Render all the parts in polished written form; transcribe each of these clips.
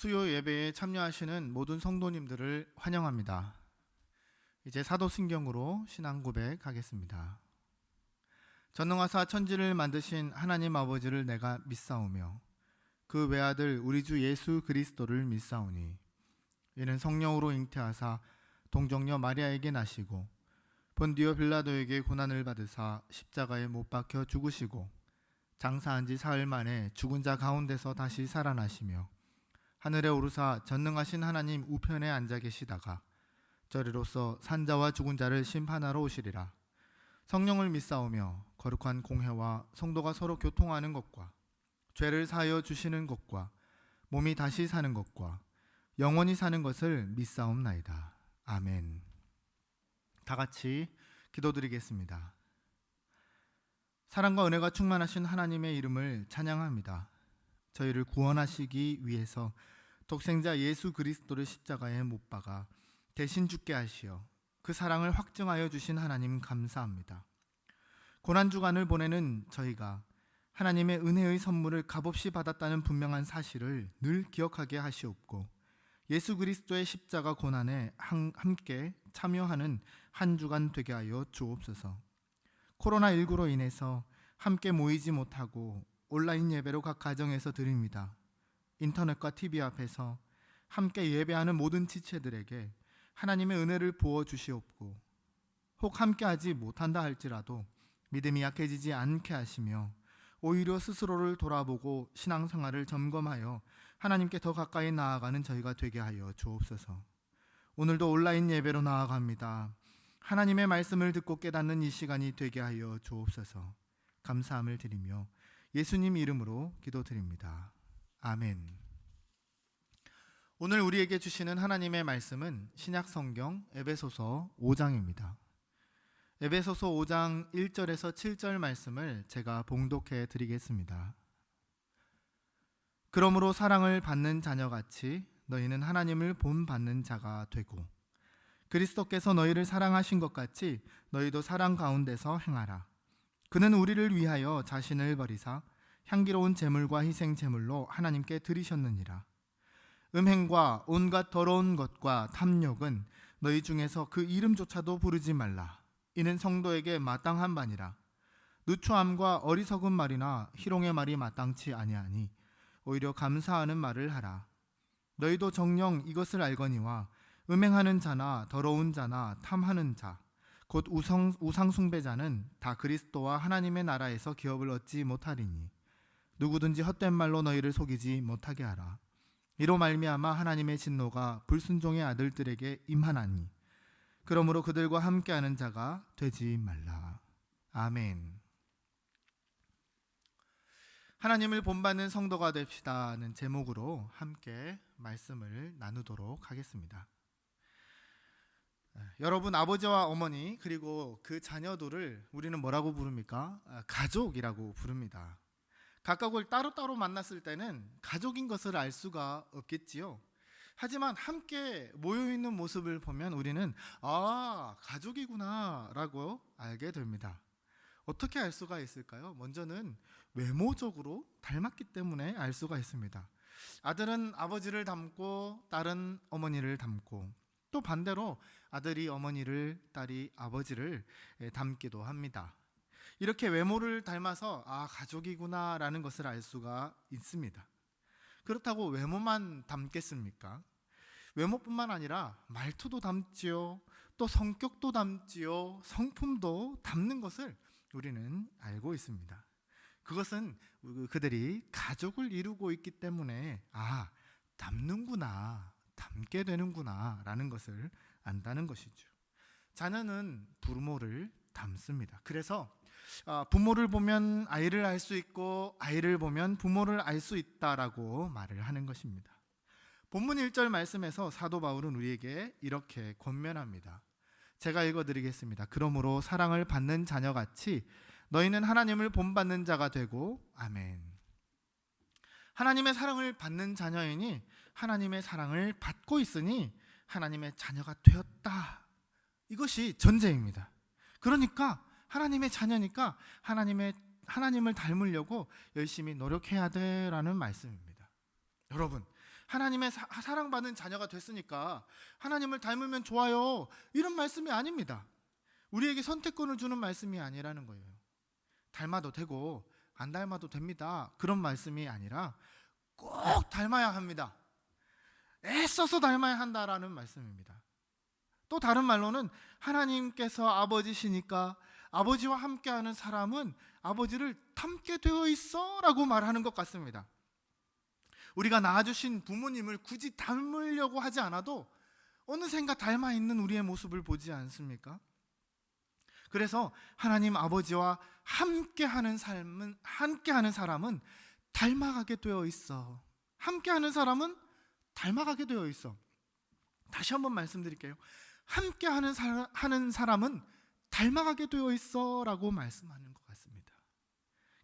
수요 예배에 참여하시는 모든 성도님들을 환영합니다. 이제 사도신경으로 신앙 고백하겠습니다. 전능하사 천지를 만드신 하나님 아버지를 내가 믿사오며 그 외아들 우리 주 예수 그리스도를 믿사오니 이는 성령으로 잉태하사 동정녀 마리아에게 나시고 본디오 빌라도에게 고난을 받으사 십자가에 못 박혀 죽으시고 장사한 지 사흘 만에 죽은 자 가운데서 다시 살아나시며 하늘에 오르사 전능하신 하나님 우편에 앉아 계시다가 저리로서 산자와 죽은 자를 심판하러 오시리라. 성령을 믿사오며 거룩한 공회와 성도가 서로 교통하는 것과 죄를 사하여 주시는 것과 몸이 다시 사는 것과 영원히 사는 것을 믿사옵나이다. 아멘. 다 같이 기도드리겠습니다. 사랑과 은혜가 충만하신 하나님의 이름을 찬양합니다. 저희를 구원하시기 위해서 독생자 예수 그리스도를 십자가에 못 박아 대신 죽게 하시어 그 사랑을 확증하여 주신 하나님 감사합니다. 고난주간을 보내는 저희가 하나님의 은혜의 선물을 값없이 받았다는 분명한 사실을 늘 기억하게 하시옵고 예수 그리스도의 십자가 고난에 함께 참여하는 한 주간 되게 하여 주옵소서. 코로나19로 인해서 함께 모이지 못하고 온라인 예배로 각 가정에서 드립니다. 인터넷과 TV 앞에서 함께 예배하는 모든 지체들에게 하나님의 은혜를 부어 주시옵고 혹 함께하지 못한다 할지라도 믿음이 약해지지 않게 하시며 오히려 스스로를 돌아보고 신앙생활을 점검하여 하나님께 더 가까이 나아가는 저희가 되게 하여 주옵소서. 오늘도 온라인 예배로 나아갑니다. 하나님의 말씀을 듣고 깨닫는 이 시간이 되게 하여 주옵소서. 감사함을 드리며 예수님 이름으로 기도드립니다. 아멘. 오늘 우리에게 주시는 하나님의 말씀은 신약 성경 에베소서 5장입니다. 에베소서 5장 1절에서 7절 말씀을 제가 봉독해 드리겠습니다. 그러므로 사랑을 받는 자녀같이 너희는 하나님을 본받는 자가 되고 그리스도께서 너희를 사랑하신 것 같이 너희도 사랑 가운데서 행하라. 그는 우리를 위하여 자신을 버리사 향기로운 제물과 희생 제물로 하나님께 드리셨느니라. 음행과 온갖 더러운 것과 탐욕은 너희 중에서 그 이름조차도 부르지 말라. 이는 성도에게 마땅한 바니라. 누추함과 어리석은 말이나 희롱의 말이 마땅치 아니하니 오히려 감사하는 말을 하라. 너희도 정녕 이것을 알거니와 음행하는 자나 더러운 자나 탐하는 자 곧 우상 숭배자는 다 그리스도와 하나님의 나라에서 기업을 얻지 못하리니 누구든지 헛된 말로 너희를 속이지 못하게 하라. 이로 말미암아 하나님의 진노가 불순종의 아들들에게 임하나니 그러므로 그들과 함께하는 자가 되지 말라. 아멘. 하나님을 본받는 성도가 됩시다는 제목으로 함께 말씀을 나누도록 하겠습니다. 여러분, 아버지와 어머니 그리고 그 자녀들을 우리는 뭐라고 부릅니까? 가족이라고 부릅니다. 각각을 따로따로 만났을 때는 가족인 것을 알 수가 없겠지요. 하지만 함께 모여있는 모습을 보면 우리는 가족이구나 라고 알게 됩니다. 어떻게 알 수가 있을까요? 먼저는 외모적으로 닮았기 때문에 알 수가 있습니다. 아들은 아버지를 닮고 딸은 어머니를 닮고 또 반대로 아들이 어머니를, 딸이 아버지를 닮기도 합니다. 이렇게 외모를 닮아서 가족이구나 라는 것을 알 수가 있습니다. 그렇다고 외모만 닮겠습니까? 외모뿐만 아니라 말투도 닮지요, 또 성격도 닮지요, 성품도 닮는 것을 우리는 알고 있습니다. 그것은 그들이 가족을 이루고 있기 때문에 닮는구나, 닮게 되는구나 라는 것을 안다는 것이죠. 자녀는 부모를 닮습니다. 그래서 부모를 보면 아이를 알 수 있고 아이를 보면 부모를 알 수 있다라고 말을 하는 것입니다. 본문 1절 말씀에서 사도 바울은 우리에게 이렇게 권면합니다. 제가 읽어드리겠습니다. 그러므로 사랑을 받는 자녀같이 너희는 하나님을 본받는 자가 되고 아멘. 하나님의 사랑을 받는 자녀이니 하나님의 사랑을 받고 있으니 하나님의 자녀가 되었다. 이것이 전제입니다. 그러니까 하나님의 자녀니까 하나님을 닮으려고 열심히 노력해야 돼라는 말씀입니다. 여러분, 하나님의 사랑받는 자녀가 됐으니까 하나님을 닮으면 좋아요, 이런 말씀이 아닙니다. 우리에게 선택권을 주는 말씀이 아니라는 거예요. 닮아도 되고 안 닮아도 됩니다, 그런 말씀이 아니라 꼭 닮아야 합니다, 애써서 닮아야 한다라는 말씀입니다. 또 다른 말로는 하나님께서 아버지시니까 아버지와 함께하는 사람은 아버지를 닮게 되어 있어 라고 말하는 것 같습니다. 우리가 낳아주신 부모님을 굳이 닮으려고 하지 않아도 어느샌가 닮아 있는 우리의 모습을 보지 않습니까? 그래서 하나님 아버지와 함께하는 사람은 닮아가게 되어 있어. 함께하는 사람은 닮아가게 되어 있어. 다시 한번 말씀드릴게요. 함께하는 사람은 닮아가게 되어 있어라고 말씀하는 것 같습니다.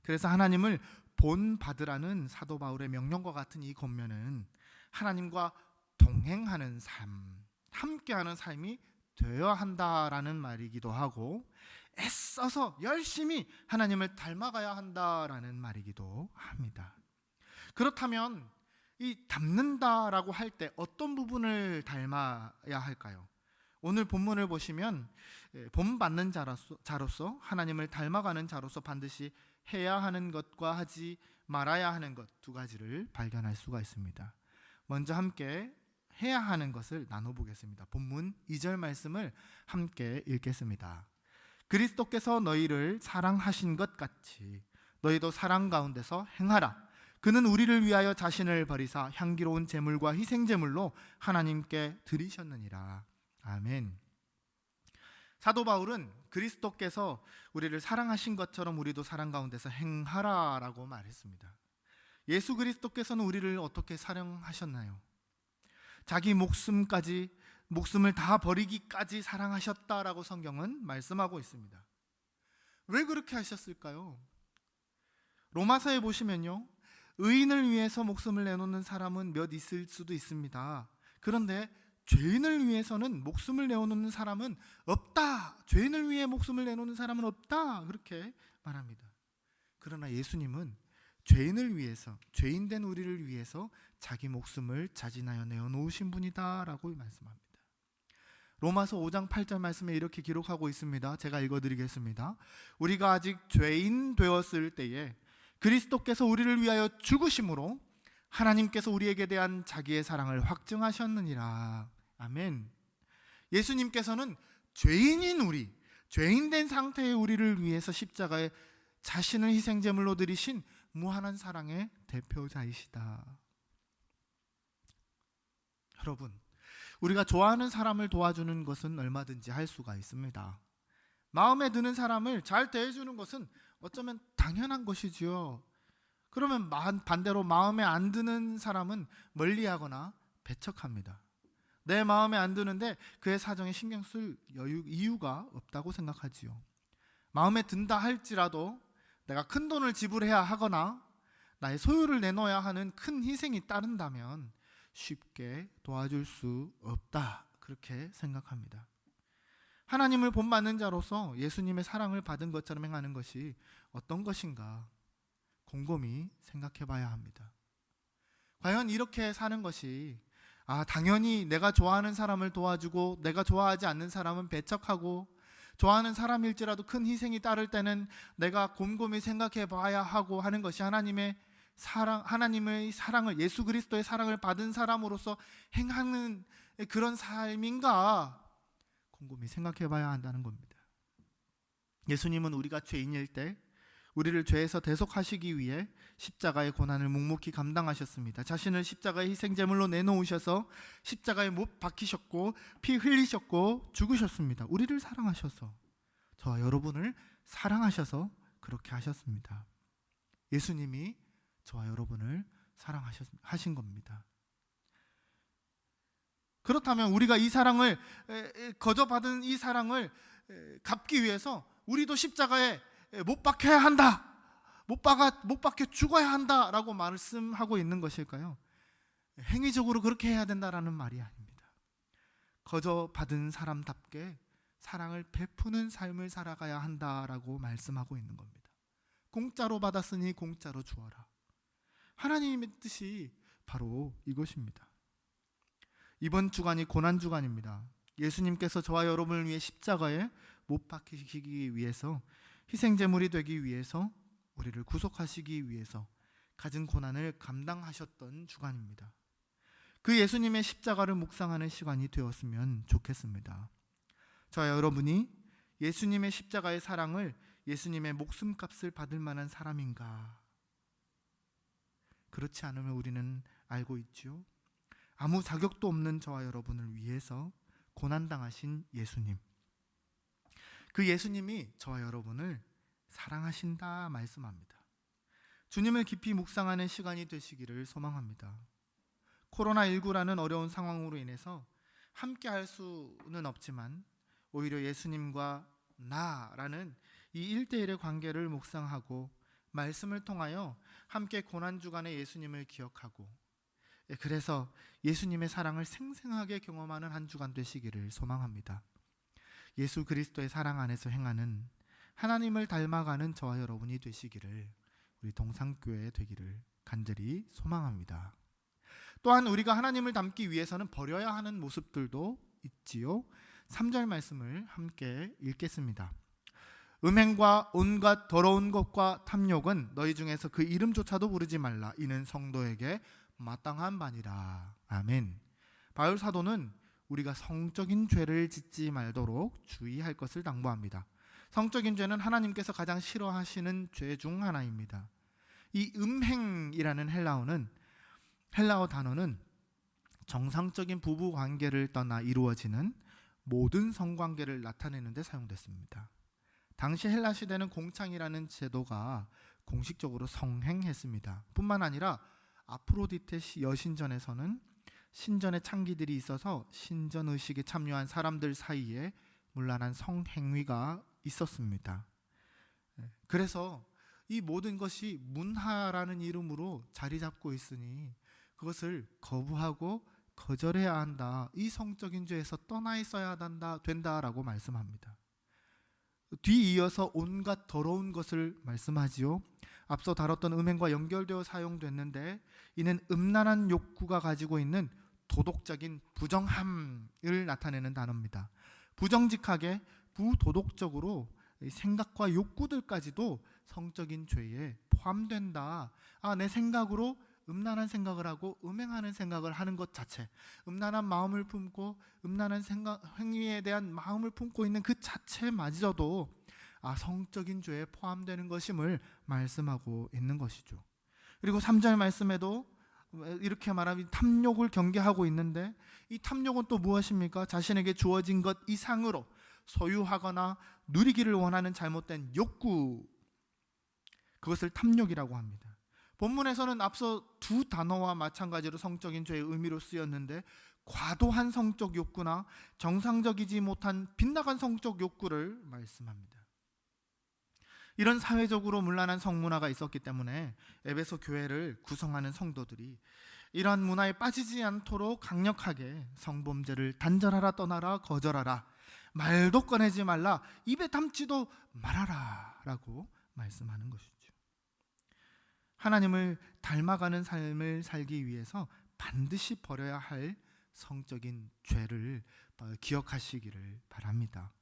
그래서 하나님을 본받으라는 사도 바울의 명령과 같은 이 권면은 하나님과 동행하는 삶, 함께하는 삶이 되어야 한다라는 말이기도 하고, 애써서 열심히 하나님을 닮아가야 한다라는 말이기도 합니다. 그렇다면 이 닮는다라고 할 때 어떤 부분을 닮아야 할까요? 오늘 본문을 보시면 본받는 자로서 하나님을 닮아가는 자로서 반드시 해야 하는 것과 하지 말아야 하는 것 두 가지를 발견할 수가 있습니다. 먼저 함께 해야 하는 것을 나눠보겠습니다. 본문 2절 말씀을 함께 읽겠습니다. 그리스도께서 너희를 사랑하신 것 같이 너희도 사랑 가운데서 행하라. 그는 우리를 위하여 자신을 버리사 향기로운 제물과 희생제물로 하나님께 드리셨느니라. 아멘. 사도 바울은 그리스도께서 우리를 사랑하신 것처럼 우리도 사랑 가운데서 행하라라고 말했습니다. 예수 그리스도께서는 우리를 어떻게 사랑하셨나요? 자기 목숨을 다 버리기까지 사랑하셨다라고 성경은 말씀하고 있습니다. 왜 그렇게 하셨을까요? 로마서에 보시면요, 의인을 위해서 목숨을 내놓는 사람은 몇 있을 수도 있습니다. 그런데 죄인을 위해서는 목숨을 내놓는 사람은 없다. 죄인을 위해 목숨을 내놓는 사람은 없다. 그렇게 말합니다. 그러나 예수님은 죄인을 위해서, 죄인된 우리를 위해서 자기 목숨을 자진하여 내어놓으신 분이다라고 말씀합니다. 로마서 5장 8절 말씀에 이렇게 기록하고 있습니다. 제가 읽어드리겠습니다. 우리가 아직 죄인 되었을 때에 그리스도께서 우리를 위하여 죽으심으로 하나님께서 우리에게 대한 자기의 사랑을 확증하셨느니라. 아멘. 예수님께서는 죄인인 우리, 죄인된 상태의 우리를 위해서 십자가에 자신을 희생제물로 드리신 무한한 사랑의 대표자이시다. 여러분, 우리가 좋아하는 사람을 도와주는 것은 얼마든지 할 수가 있습니다. 마음에 드는 사람을 잘 대해주는 것은 어쩌면 당연한 것이지요. 그러면 반대로 마음에 안 드는 사람은 멀리하거나 배척합니다. 내 마음에 안 드는데 그의 사정에 신경 쓸 이유가 없다고 생각하지요. 마음에 든다 할지라도 내가 큰 돈을 지불해야 하거나 나의 소유를 내놓아야 하는 큰 희생이 따른다면 쉽게 도와줄 수 없다, 그렇게 생각합니다. 하나님을 본받는 자로서 예수님의 사랑을 받은 것처럼 행하는 것이 어떤 것인가 곰곰이 생각해 봐야 합니다. 과연 이렇게 사는 것이 당연히 내가 좋아하는 사람을 도와주고 내가 좋아하지 않는 사람은 배척하고, 좋아하는 사람일지라도 큰 희생이 따를 때는 내가 곰곰이 생각해 봐야 하고 하는 것이 하나님의 사랑을, 예수 그리스도의 사랑을 받은 사람으로서 행하는 그런 삶인가 곰곰이 생각해 봐야 한다는 겁니다. 예수님은 우리가 죄인일 때 우리를 죄에서 대속하시기 위해 십자가의 고난을 묵묵히 감당하셨습니다. 자신을 십자가의 희생제물로 내놓으셔서 십자가에 못 박히셨고 피 흘리셨고 죽으셨습니다. 우리를 사랑하셔서, 저와 여러분을 사랑하셔서 그렇게 하셨습니다. 예수님이 저와 여러분을 사랑하신 겁니다. 그렇다면 우리가 이 사랑을 거저받은 이 사랑을 갚기 위해서 우리도 십자가에 못 박혀야 한다, 못 박혀 죽어야 한다라고 말씀하고 있는 것일까요? 행위적으로 그렇게 해야 된다라는 말이 아닙니다. 거저 받은 사람답게 사랑을 베푸는 삶을 살아가야 한다라고 말씀하고 있는 겁니다. 공짜로 받았으니 공짜로 주어라. 하나님의 뜻이 바로 이것입니다. 이번 주간이 고난 주간입니다. 예수님께서 저와 여러분을 위해 십자가에 못 박히시기 위해서, 희생제물이 되기 위해서, 우리를 구속하시기 위해서 가진 고난을 감당하셨던 주간입니다. 그 예수님의 십자가를 묵상하는 시간이 되었으면 좋겠습니다. 저와 여러분이 예수님의 십자가의 사랑을, 예수님의 목숨값을 받을 만한 사람인가? 그렇지 않으면 우리는 알고 있죠. 아무 자격도 없는 저와 여러분을 위해서 고난당하신 예수님, 그 예수님이 저와 여러분을 사랑하신다 말씀합니다. 주님을 깊이 묵상하는 시간이 되시기를 소망합니다. 코로나19라는 어려운 상황으로 인해서 함께 할 수는 없지만 오히려 예수님과 나라는 이 1대1의 관계를 묵상하고 말씀을 통하여 함께 고난주간의 예수님을 기억하고, 그래서 예수님의 사랑을 생생하게 경험하는 한 주간 되시기를 소망합니다. 예수 그리스도의 사랑 안에서 행하는, 하나님을 닮아가는 저와 여러분이 되시기를, 우리 동산교회 되기를 간절히 소망합니다. 또한 우리가 하나님을 닮기 위해서는 버려야 하는 모습들도 있지요. 3절 말씀을 함께 읽겠습니다. 음행과 온갖 더러운 것과 탐욕은 너희 중에서 그 이름조차도 부르지 말라. 이는 성도에게 마땅한 바니라. 아멘. 바울 사도는 우리가 성적인 죄를 짓지 말도록 주의할 것을 당부합니다. 성적인 죄는 하나님께서 가장 싫어하시는 죄 중 하나입니다. 이 음행이라는 헬라어 단어는 정상적인 부부 관계를 떠나 이루어지는 모든 성관계를 나타내는 데 사용됐습니다. 당시 헬라 시대는 공창이라는 제도가 공식적으로 성행했습니다. 뿐만 아니라 아프로디테 여신전에서는 신전의 창기들이 있어서 신전 의식에 참여한 사람들 사이에 문란한 성행위가 있었습니다. 그래서 이 모든 것이 문화라는 이름으로 자리 잡고 있으니 그것을 거부하고 거절해야 한다. 이 성적인 죄에서 떠나 있어야 된다라고 말씀합니다. 뒤이어서 온갖 더러운 것을 말씀하지요. 앞서 다뤘던 음행과 연결되어 사용됐는데, 이는 음란한 욕구가 가지고 있는 도덕적인 부정함을 나타내는 단어입니다. 부정직하게 부도덕적으로 생각과 욕구들까지도 성적인 죄에 포함된다. 내 생각으로 음란한 생각을 하고 음행하는 생각을 하는 것 자체, 음란한 마음을 품고 음란한 행위에 대한 마음을 품고 있는 그 자체마저도 성적인 죄에 포함되는 것임을 말씀하고 있는 것이죠. 그리고 3절 말씀에도 이렇게 말하면 탐욕을 경계하고 있는데, 이 탐욕은 또 무엇입니까? 자신에게 주어진 것 이상으로 소유하거나 누리기를 원하는 잘못된 욕구, 그것을 탐욕이라고 합니다. 본문에서는 앞서 두 단어와 마찬가지로 성적인 죄의 의미로 쓰였는데, 과도한 성적 욕구나 정상적이지 못한 빗나간 성적 욕구를 말씀합니다. 이런 사회적으로 문란한 성문화가 있었기 때문에 에베소 교회를 구성하는 성도들이 이러한 문화에 빠지지 않도록 강력하게 성범죄를 단절하라, 떠나라, 거절하라, 말도 꺼내지 말라, 입에 담지도 말아라 라고 말씀하는 것이죠. 하나님을 닮아가는 삶을 살기 위해서 반드시 버려야 할 성적인 죄를 기억하시기를 바랍니다.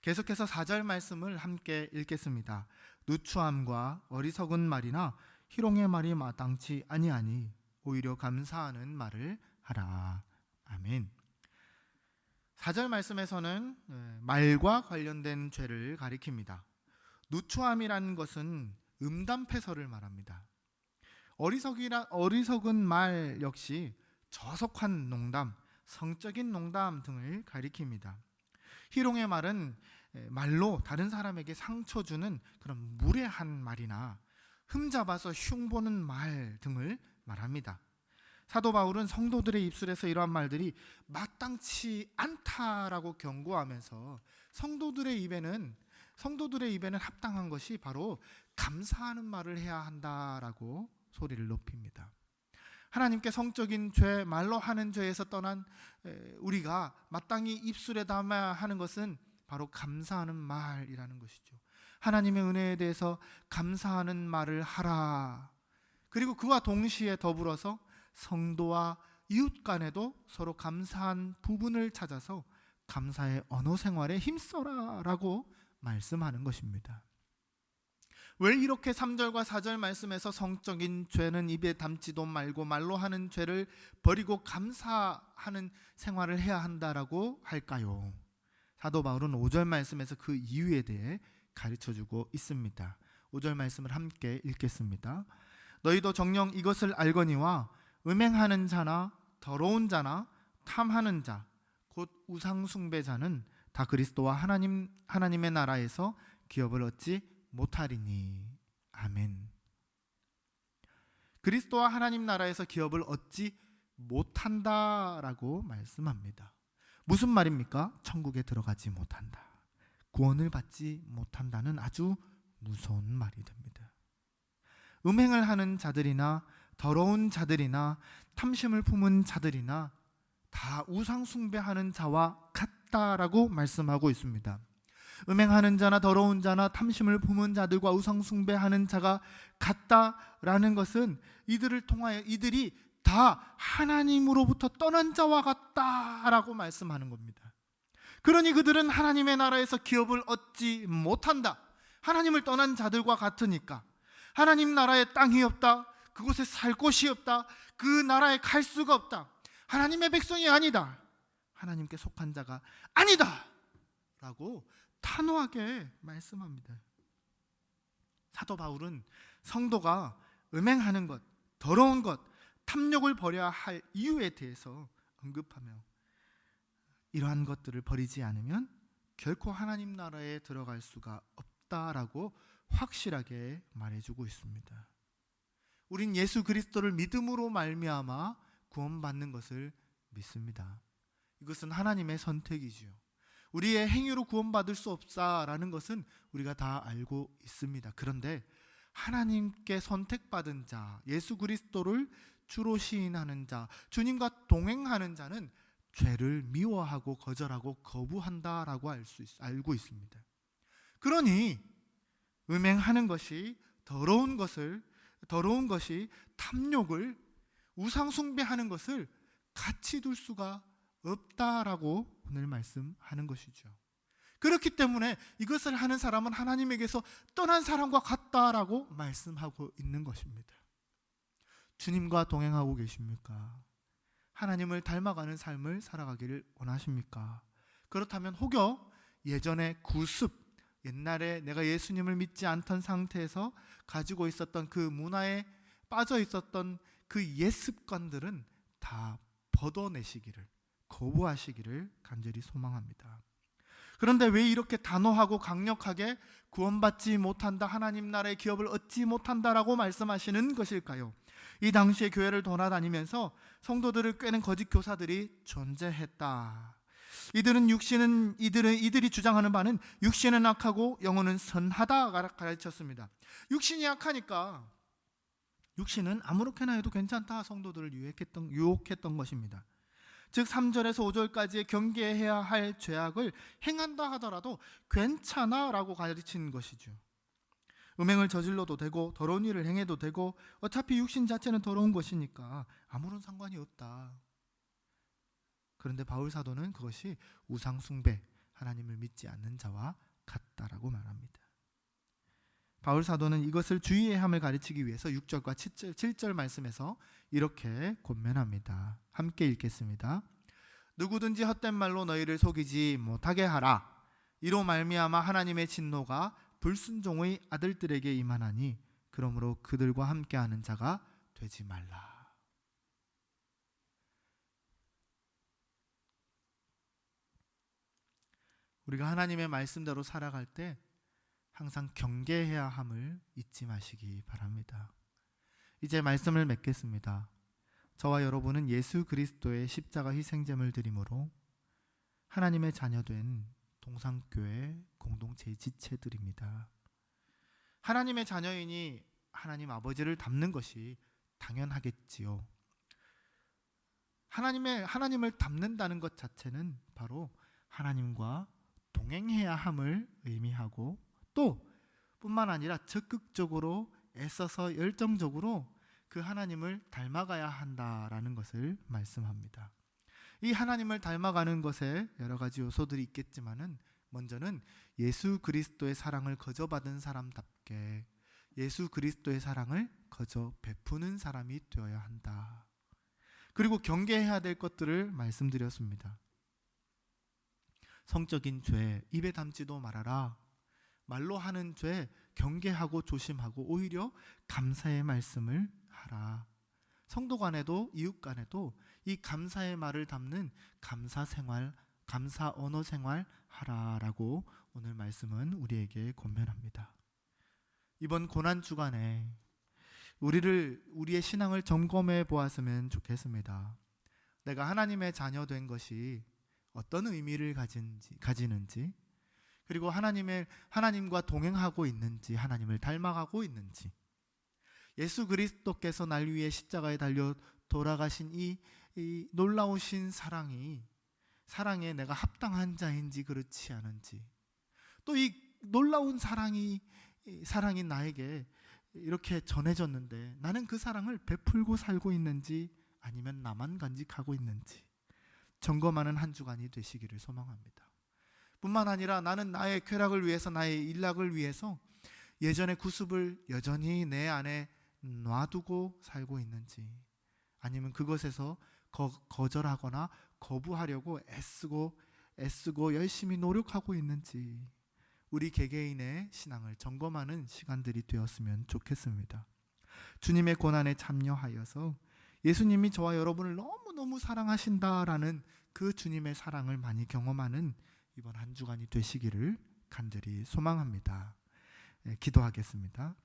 계속해서 4절 말씀을 함께 읽겠습니다. 누추함과 어리석은 말이나 희롱의 말이 마땅치 아니하니 오히려 감사하는 말을 하라. 아멘. 4절 말씀에서는 말과 관련된 죄를 가리킵니다. 누추함이라는 것은 음담패설을 말합니다. 어리석은 말 역시 저속한 농담, 성적인 농담 등을 가리킵니다. 희롱의 말은 말로 다른 사람에게 상처 주는 그런 무례한 말이나 흠잡아서 흉보는 말 등을 말합니다. 사도 바울은 성도들의 입술에서 이러한 말들이 마땅치 않다라고 경고하면서 성도들의 입에는 합당한 것이 바로 감사하는 말을 해야 한다라고 소리를 높입니다. 하나님께 성적인 죄, 말로 하는 죄에서 떠난 우리가 마땅히 입술에 담아야 하는 것은 바로 감사하는 말이라는 것이죠. 하나님의 은혜에 대해서 감사하는 말을 하라. 그리고 그와 동시에 더불어서 성도와 이웃 간에도 서로 감사한 부분을 찾아서 감사의 언어 생활에 힘써라라고 말씀하는 것입니다. 왜 이렇게 3절과 4절 말씀에서 성적인 죄는 입에 담지도 말고 말로 하는 죄를 버리고 감사하는 생활을 해야 한다라고 할까요? 사도 바울은 5절 말씀에서 그 이유에 대해 가르쳐주고 있습니다. 5절 말씀을 함께 읽겠습니다. 너희도 정녕 이것을 알거니와 음행하는 자나 더러운 자나 탐하는 자 곧 우상숭배자는 다 그리스도와 하나님의 나라에서 기업을 얻지 못하리니. 아멘. 그리스도와 하나님 나라에서 기업을 얻지 못한다라고 말씀합니다. 무슨 말입니까? 천국에 들어가지 못한다. 구원을 받지 못한다는 아주 무서운 말이 됩니다. 음행을 하는 자들이나 더러운 자들이나 탐심을 품은 자들이나 다 우상숭배하는 자와 같다라고 말씀하고 있습니다. 음행하는 자나 더러운 자나 탐심을 품은 자들과 우상숭배하는 자가 같다라는 것은 이들을 통하여 이들이 다 하나님으로부터 떠난 자와 같다라고 말씀하는 겁니다. 그러니 그들은 하나님의 나라에서 기업을 얻지 못한다. 하나님을 떠난 자들과 같으니까. 하나님 나라에 땅이 없다. 그곳에 살 곳이 없다. 그 나라에 갈 수가 없다. 하나님의 백성이 아니다. 하나님께 속한 자가 아니다 라고 단호하게 말씀합니다. 사도 바울은 성도가 음행하는 것, 더러운 것, 탐욕을 버려야 할 이유에 대해서 언급하며 이러한 것들을 버리지 않으면 결코 하나님 나라에 들어갈 수가 없다라고 확실하게 말해주고 있습니다. 우린 예수 그리스도를 믿음으로 말미암아 구원받는 것을 믿습니다. 이것은 하나님의 선택이지요. 우리의 행위로 구원받을 수 없다라는 것은 우리가 다 알고 있습니다. 그런데 하나님께 선택받은 자, 예수 그리스도를 주로 시인하는 자, 주님과 동행하는 자는 죄를 미워하고 거절하고 거부한다라고 알고 있습니다. 그러니 음행하는 것이 더러운 것이 탐욕을 우상숭배하는 것을 같이 둘 수가 없다라고 오늘 말씀하는 것이죠. 그렇기 때문에 이것을 하는 사람은 하나님에게서 떠난 사람과 같다라고 말씀하고 있는 것입니다. 주님과 동행하고 계십니까? 하나님을 닮아가는 삶을 살아가기를 원하십니까? 그렇다면 혹여 예전의 구습, 옛날에 내가 예수님을 믿지 않던 상태에서 가지고 있었던 그 문화에 빠져 있었던 그 옛 습관들은 다 벗어내시기를, 거부하시기를 간절히 소망합니다. 그런데 왜 이렇게 단호하고 강력하게 구원받지 못한다, 하나님 나라의 기업을 얻지 못한다라고 말씀하시는 것일까요? 이 당시에 교회를 돌아다니면서 성도들을 꿰는 거짓 교사들이 존재했다. 이들이 주장하는 바는 육신은 악하고 영혼은 선하다 가르쳤습니다. 육신이 악하니까 육신은 아무렇게나 해도 괜찮다, 성도들을 유혹했던 것입니다. 즉 3절에서 5절까지의 경계해야 할 죄악을 행한다 하더라도 괜찮아 라고 가르치는 것이죠. 음행을 저질러도 되고 더러운 일을 행해도 되고 어차피 육신 자체는 더러운 것이니까 아무런 상관이 없다. 그런데 바울 사도는 그것이 우상숭배, 하나님을 믿지 않는 자와 같다라고 말합니다. 바울 사도는 이것을 주의해야 함을 가르치기 위해서 6절과 7절 말씀에서 이렇게 권면합니다. 함께 읽겠습니다. 누구든지 헛된 말로 너희를 속이지 못하게 하라. 이로 말미암아 하나님의 진노가 불순종의 아들들에게 임하나니 그러므로 그들과 함께하는 자가 되지 말라. 우리가 하나님의 말씀대로 살아갈 때 항상 경계해야 함을 잊지 마시기 바랍니다. 이제 말씀을 맺겠습니다. 저와 여러분은 예수 그리스도의 십자가 희생제물 드림으로 하나님의 자녀된 동산교회 공동체의 지체들입니다. 하나님의 자녀이니 하나님 아버지를 닮는 것이 당연하겠지요. 하나님을 닮는다는 것 자체는 바로 하나님과 동행해야 함을 의미하고 또 뿐만 아니라 적극적으로 애써서 열정적으로 그 하나님을 닮아가야 한다라는 것을 말씀합니다. 이 하나님을 닮아가는 것에 여러 가지 요소들이 있겠지만은 먼저는 예수 그리스도의 사랑을 거저 받은 사람답게 예수 그리스도의 사랑을 거저 베푸는 사람이 되어야 한다. 그리고 경계해야 될 것들을 말씀드렸습니다. 성적인 죄 입에 담지도 말아라. 말로 하는 죄 경계하고 조심하고 오히려 감사의 말씀을 하라. 성도 간에도 이웃 간에도 이 감사의 말을 담는 감사 생활, 감사 언어 생활 하라라고 오늘 말씀은 우리에게 권면합니다. 이번 고난 주간에 우리의 신앙을 점검해 보았으면 좋겠습니다. 내가 하나님의 자녀 된 것이 어떤 의미를 가지는지, 그리고 하나님과 동행하고 있는지, 하나님을 닮아가고 있는지, 예수 그리스도께서 날 위해 십자가에 달려 돌아가신 이 놀라우신 사랑에 내가 합당한 자인지 그렇지 않은지, 또 이 놀라운 사랑이 나에게 이렇게 전해졌는데 나는 그 사랑을 베풀고 살고 있는지 아니면 나만 간직하고 있는지 점검하는 한 주간이 되시기를 소망합니다. 뿐만 아니라 나는 나의 쾌락을 위해서, 나의 일락을 위해서 예전의 구습을 여전히 내 안에 놔두고 살고 있는지, 아니면 그것에서 거절하거나 거부하려고 애쓰고 열심히 노력하고 있는지, 우리 개개인의 신앙을 점검하는 시간들이 되었으면 좋겠습니다. 주님의 고난에 참여하여서 예수님이 저와 여러분을 너무너무 사랑하신다라는 그 주님의 사랑을 많이 경험하는 이번 한 주간이 되시기를 간절히 소망합니다. 기도하겠습니다.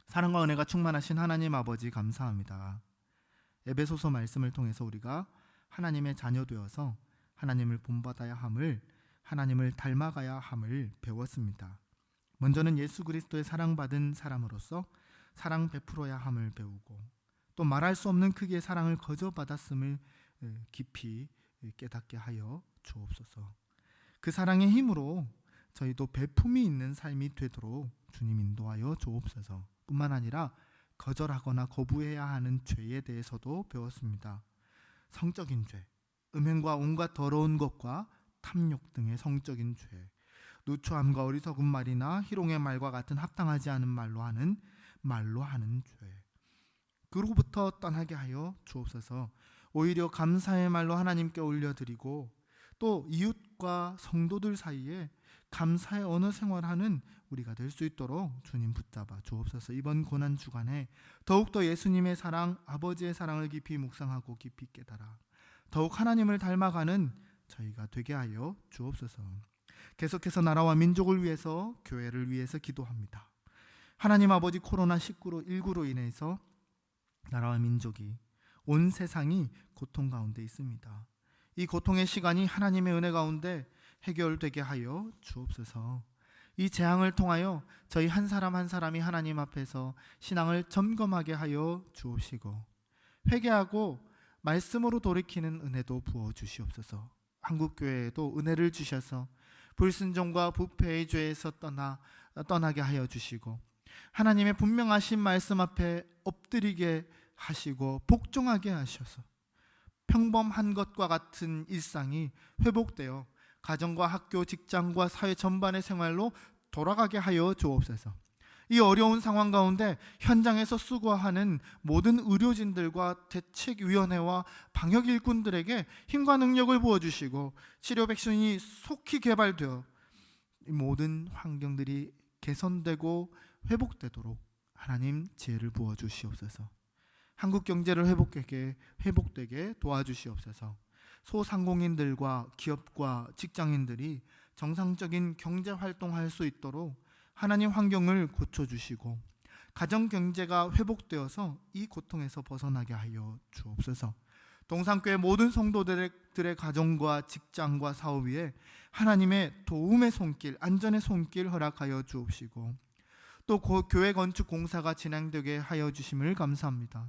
사랑과 은혜가 충만하신 하나님 아버지 감사합니다. 에베소서 말씀을 통해서 우리가 하나님의 자녀 되어서 하나님을 본받아야 함을, 하나님을 닮아가야 함을 배웠습니다. 먼저는 예수 그리스도의 사랑받은 사람으로서 사랑 베풀어야 함을 배우고, 또 말할 수 없는 크기의 사랑을 거저 받았음을 깊이 깨닫게 하여 주옵소서. 그 사랑의 힘으로 저희도 베품이 있는 삶이 되도록 주님 인도하여 주옵소서. 뿐만 아니라 거절하거나 거부해야 하는 죄에 대해서도 배웠습니다. 성적인 죄, 음행과 온갖 더러운 것과 탐욕 등의 성적인 죄, 누추함과 어리석은 말이나 희롱의 말과 같은 합당하지 않은 말로 하는 죄, 그로부터 떠나게 하여 주옵소서. 오히려 감사의 말로 하나님께 올려드리고, 또 이웃과 성도들 사이에 감사의 언어 생활하는 우리가 될 수 있도록 주님 붙잡아 주옵소서. 이번 고난 주간에 더욱더 예수님의 사랑, 아버지의 사랑을 깊이 묵상하고 깊이 깨달아 더욱 하나님을 닮아가는 저희가 되게 하여 주옵소서. 계속해서 나라와 민족을 위해서, 교회를 위해서 기도합니다. 하나님 아버지, 코로나19로 인해서 나라와 민족이, 온 세상이 고통 가운데 있습니다. 이 고통의 시간이 하나님의 은혜 가운데 해결되게 하여 주옵소서. 이 재앙을 통하여 저희 한 사람 한 사람이 하나님 앞에서 신앙을 점검하게 하여 주옵시고, 회개하고 말씀으로 돌이키는 은혜도 부어 주시옵소서. 한국교회에도 은혜를 주셔서 불순종과 부패의 죄에서 떠나게 하여 주시고, 하나님의 분명하신 말씀 앞에 엎드리게 하시고 복종하게 하셔서 평범한 것과 같은 일상이 회복되어 가정과 학교, 직장과 사회 전반의 생활로 돌아가게 하여 주옵소서. 이 어려운 상황 가운데 현장에서 수고하는 모든 의료진들과 대책위원회와 방역 일꾼들에게 힘과 능력을 부어주시고, 치료 백신이 속히 개발되어 모든 환경들이 개선되고 회복되도록 하나님 지혜를 부어주시옵소서. 한국 경제를 회복되게 도와주시옵소서. 소상공인들과 기업과 직장인들이 정상적인 경제 활동할 수 있도록 하나님 환경을 고쳐주시고, 가정 경제가 회복되어서 이 고통에서 벗어나게 하여 주옵소서. 동산교회 모든 성도들의 가정과 직장과 사업 위에 하나님의 도움의 손길, 안전의 손길 허락하여 주옵시고, 또 교회 건축 공사가 진행되게 하여 주심을 감사합니다.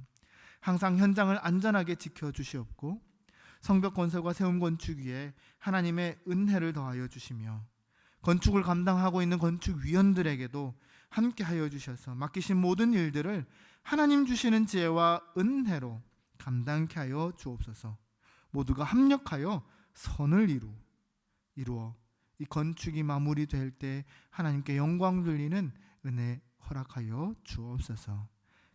항상 현장을 안전하게 지켜주시옵고, 성벽 건설과 세움 건축 위에 하나님의 은혜를 더하여 주시며, 건축을 감당하고 있는 건축위원들에게도 함께 하여 주셔서 맡기신 모든 일들을 하나님 주시는 지혜와 은혜로 감당케 하여 주옵소서. 모두가 합력하여 선을 이루어 이 건축이 마무리될 때 하나님께 영광 돌리는 은혜 허락하여 주옵소서.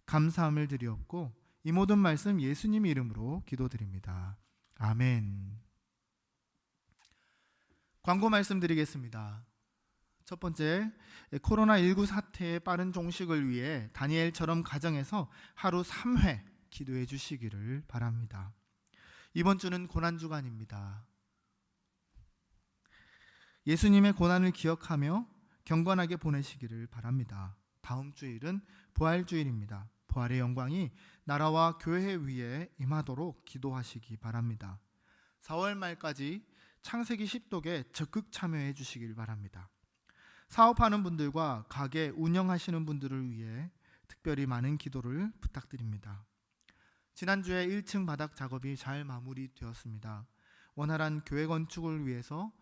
감사함을 드리옵고 이 모든 말씀 예수님 이름으로 기도드립니다. 아멘. 광고 말씀드리겠습니다. 첫 번째, 코로나19 사태의 빠른 종식을 위해 다니엘처럼 가정에서 하루 3회 기도해 주시기를 바랍니다. 이번 주는 고난주간입니다. 예수님의 고난을 기억하며 경건하게 보내시기를 바랍니다. 다음 주일은 부활주일입니다. 부활의 영광이 나라와 교회 위에 임하도록 기도하시기 바랍니다. 4월 말까지 창세기 10독에 적극 참여해 주시길 바랍니다. 사업하는 분들과 가게 운영하시는 분들을 위해 특별히 많은 기도를 부탁드립니다. 지난주에 1층 바닥 작업이 잘 마무리되었습니다. 원활한 교회 건축을 위해서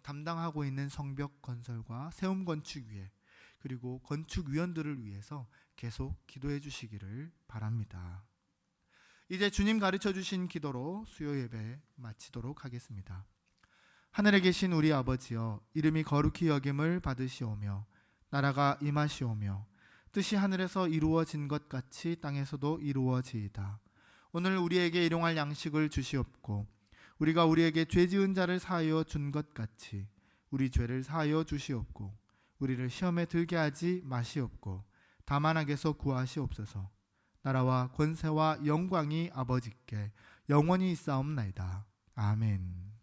담당하고 있는 성벽 건설과 세움 건축 위에 그리고 건축위원들을 위해서 계속 기도해 주시기를 바랍니다. 이제 주님 가르쳐 주신 기도로 수요 예배 마치도록 하겠습니다. 하늘에 계신 우리 아버지여, 이름이 거룩히 여김을 받으시오며 나라가 임하시오며 뜻이 하늘에서 이루어진 것 같이 땅에서도 이루어지이다. 오늘 우리에게 일용할 양식을 주시옵고 우리가 우리에게 죄 지은 자를 사하여 준 것 같이 우리 죄를 사하여 주시옵고 우리를 시험에 들게 하지 마시옵고 다만 악에서 구하시옵소서. 나라와 권세와 영광이 아버지께 영원히 있사옵나이다. 아멘.